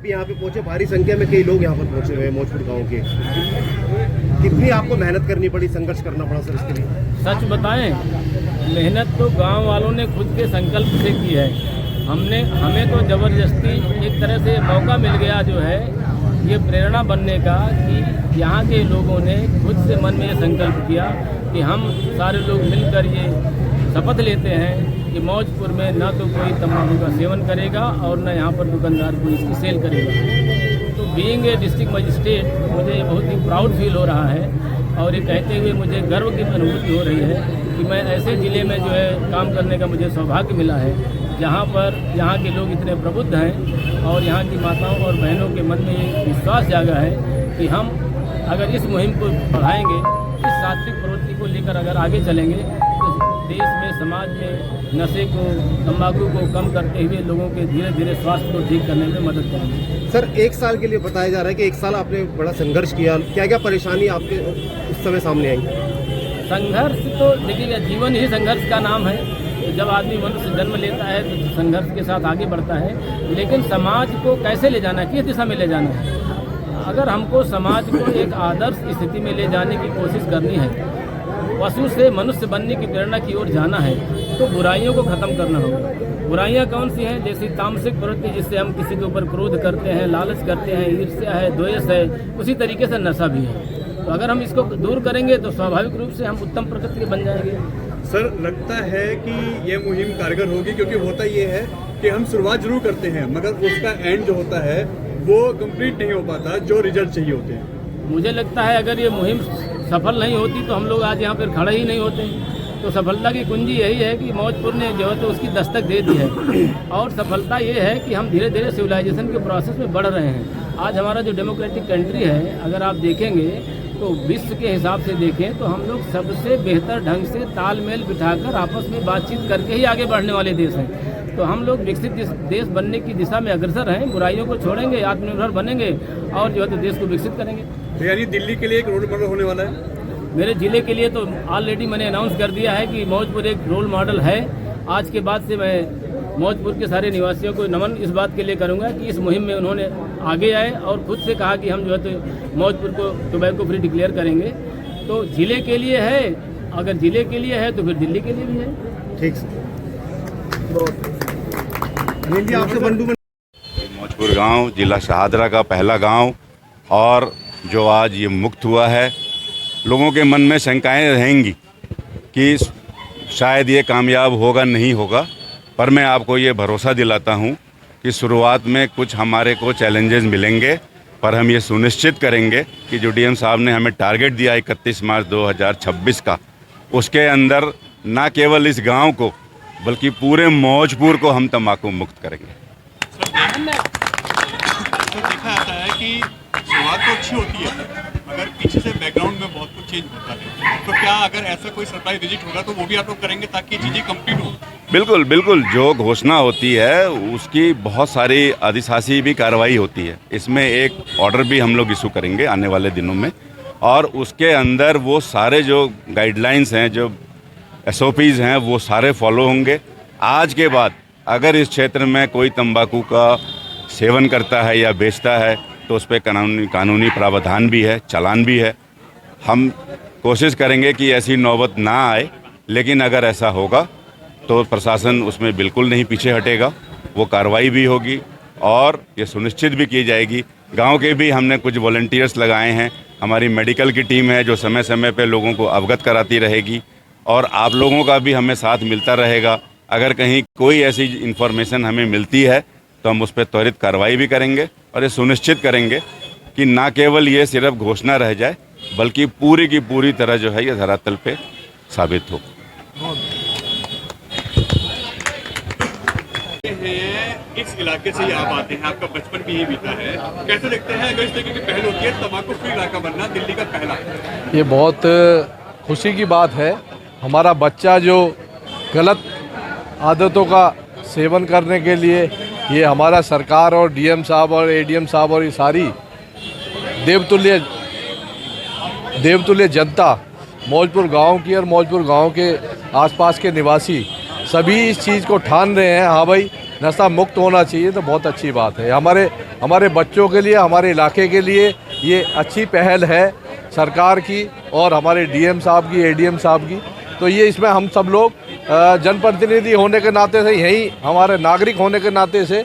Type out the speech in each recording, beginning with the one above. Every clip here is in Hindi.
भी यहाँ पे पहुंचे, भारी संख्या में कई लोग यहाँ पर पहुंचे हुए हैं मौजपुर गांव के। कितनी आपको मेहनत करनी पड़ी, संघर्ष करना पड़ा सर इसके लिए? सच बताएं, मेहनत तो गांव वालों ने खुद के संकल्प से की है। हमें तो ज़बरदस्ती एक तरह से मौका मिल गया जो है ये प्रेरणा बनने का, कि यहाँ के लोगों ने खुद से मन में ये संकल्प किया कि हम सारे लोग मिलकर ये शपथ लेते हैं कि मौजपुर में ना तो कोई तंबाकू का सेवन करेगा और ना यहाँ पर दुकानदार कोई इसकी सेल करेगा। तो बीइंग ए डिस्ट्रिक्ट मजिस्ट्रेट मुझे बहुत ही प्राउड फील हो रहा है और ये कहते हुए मुझे गर्व की अनुभूति हो रही है कि मैं ऐसे ज़िले में जो है काम करने का मुझे सौभाग्य मिला है जहाँ पर यहाँ के लोग इतने प्रबुद्ध हैं और यहाँ की माताओं और बहनों के मन में ये विश्वास जागा है कि हम अगर इस मुहिम को बढ़ाएंगे, इस सात्विक प्रवृत्ति को लेकर अगर आगे चलेंगे तो देश में, समाज में नशे को, तंबाकू को कम करते हुए लोगों के धीरे धीरे स्वास्थ्य को ठीक करने में मदद करेंगे। सर, 1 साल के लिए बताया जा रहा है कि 1 साल आपने बड़ा संघर्ष किया, क्या क्या परेशानी आपके उस समय सामने आई? संघर्ष तो देखिए, जीवन ही संघर्ष का नाम है। जब आदमी मनुष्य जन्म लेता है तो संघर्ष के साथ आगे बढ़ता है, लेकिन समाज को कैसे ले जाना है, किस दिशा में ले जाना है। अगर हमको समाज को एक आदर्श स्थिति में ले जाने की कोशिश करनी है, पशु से मनुष्य बनने की प्रेरणा की ओर जाना है, तो बुराइयों को ख़त्म करना होगा। बुराइयां कौन सी हैं? जैसे तामसिक प्रवृत्ति, जिससे हम किसी के ऊपर क्रोध करते हैं, लालच करते हैं, ईर्ष्या है, द्वेष है, उसी तरीके से नशा भी है। तो अगर हम इसको दूर करेंगे तो स्वाभाविक रूप से हम उत्तम प्रकृति के बन जाएंगे। सर, लगता है कि ये मुहिम कारगर होगी, क्योंकि होता ये है कि हम शुरुआत जरूर करते हैं मगर उसका एंड जो होता है वो कंप्लीट नहीं हो पाता जो रिजल्ट चाहिए होते हैं। मुझे लगता है अगर ये मुहिम सफल नहीं होती तो हम लोग आज यहाँ पर खड़े ही नहीं होते। तो सफलता की कुंजी यही है कि मौजपुर ने जो है तो उसकी दस्तक दे दी है, और सफलता ये है कि हम धीरे धीरे सिविलाइजेशन के प्रोसेस में बढ़ रहे हैं। आज हमारा जो डेमोक्रेटिक कंट्री है, अगर आप देखेंगे तो विश्व के हिसाब से देखें तो हम लोग सबसे बेहतर ढंग से तालमेल बिठाकर आपस में बातचीत करके ही आगे बढ़ने वाले देश हैं। तो हम लोग विकसित देश बनने की दिशा में अग्रसर हैं। बुराइयों को छोड़ेंगे, आत्मनिर्भर बनेंगे और जो है तो देश को विकसित करेंगे। तो यानी दिल्ली के लिए एक रोल मॉडल होने वाला है। मेरे ज़िले के लिए तो ऑलरेडी मैंने अनाउंस कर दिया है कि मौजपुर एक रोल मॉडल है। आज के बाद से मैं मौजपुर के सारे निवासियों को नमन इस बात के लिए करूंगा कि इस मुहिम में उन्होंने आगे आए और खुद से कहा कि हम जो है तो मौजपुर को टोबैको फ्री डिक्लेयर करेंगे। तो ज़िले के लिए है, अगर ज़िले के लिए है तो फिर दिल्ली के लिए भी है। ठीक सर। आपसे मौजपुर गांव जिला शाहदरा का पहला गांव, और जो आज ये मुक्त हुआ है, लोगों के मन में शंकाएं रहेंगी कि शायद ये कामयाब होगा नहीं होगा, पर मैं आपको ये भरोसा दिलाता हूँ कि शुरुआत में कुछ हमारे को चैलेंजेस मिलेंगे, पर हम ये सुनिश्चित करेंगे कि जो डीएम साहब ने हमें टारगेट दिया 31 मार्च 2026 का, उसके अंदर ना केवल इस गांव को बल्कि पूरे मौजपुर को हम तंबाकू मुक्त करेंगे। तो देखा जाता है कि शुरुआत तो अच्छी होती है मगर पीछे से बैकग्राउंड में बहुत कुछ चेंज होता है। तो क्या अगर ऐसा कोई सरप्राइज विजिट होगा तो वो भी आप लोग करेंगे ताकि चीज़ें कंप्लीट हो? बिल्कुल बिल्कुल, जो घोषणा होती है उसकी बहुत सारी अधिशासी भी कार्रवाई होती है। इसमें एक ऑर्डर भी हम लोग इशू करेंगे आने वाले दिनों में, और उसके अंदर वो सारे जो गाइडलाइंस हैं, जो SOPs हैं, वो सारे फॉलो होंगे। आज के बाद अगर इस क्षेत्र में कोई तंबाकू का सेवन करता है या बेचता है तो उस पर कानूनी प्रावधान भी है, चालान भी है। हम कोशिश करेंगे कि ऐसी नौबत ना आए, लेकिन अगर ऐसा होगा तो प्रशासन उसमें बिल्कुल नहीं पीछे हटेगा, वो कार्रवाई भी होगी और ये सुनिश्चित भी की जाएगी। गांव के भी हमने कुछ वॉलंटियर्स लगाए हैं, हमारी मेडिकल की टीम है जो समय समय पे लोगों को अवगत कराती रहेगी, और आप लोगों का भी हमें साथ मिलता रहेगा। अगर कहीं कोई ऐसी इन्फॉर्मेशन हमें मिलती है तो हम उस पर त्वरित कार्रवाई भी करेंगे और ये सुनिश्चित करेंगे कि ना केवल ये सिर्फ घोषणा रह जाए बल्कि पूरी की पूरी तरह जो है ये धरातल पे साबित हो। इस इलाके से ही आप आते हैं, आपका बचपन भी यही बीता है, कैसे देखते हैं अगर इस तरीके की पहल होती है तंबाकू फ्री इलाका बनना दिल्ली का पहला? ये बहुत खुशी की बात है। हमारा बच्चा जो गलत आदतों का सेवन करने के लिए ये हमारा सरकार और डीएम साहब और एडीएम साहब और ये सारी देवतुल्य जनता मौजपुर गांव की और मौजपुर गांव के आसपास के निवासी सभी इस चीज़ को ठान रहे हैं। हाँ भाई, नशा मुक्त होना चाहिए तो बहुत अच्छी बात है। हमारे बच्चों के लिए, हमारे इलाके के लिए ये अच्छी पहल है सरकार की और हमारे डीएम साहब की, एडीएम साहब की। तो ये इसमें हम सब लोग जनप्रतिनिधि होने के नाते से, यही हमारे नागरिक होने के नाते से,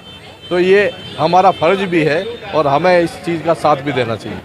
तो ये हमारा फ़र्ज भी है और हमें इस चीज़ का साथ भी देना चाहिए।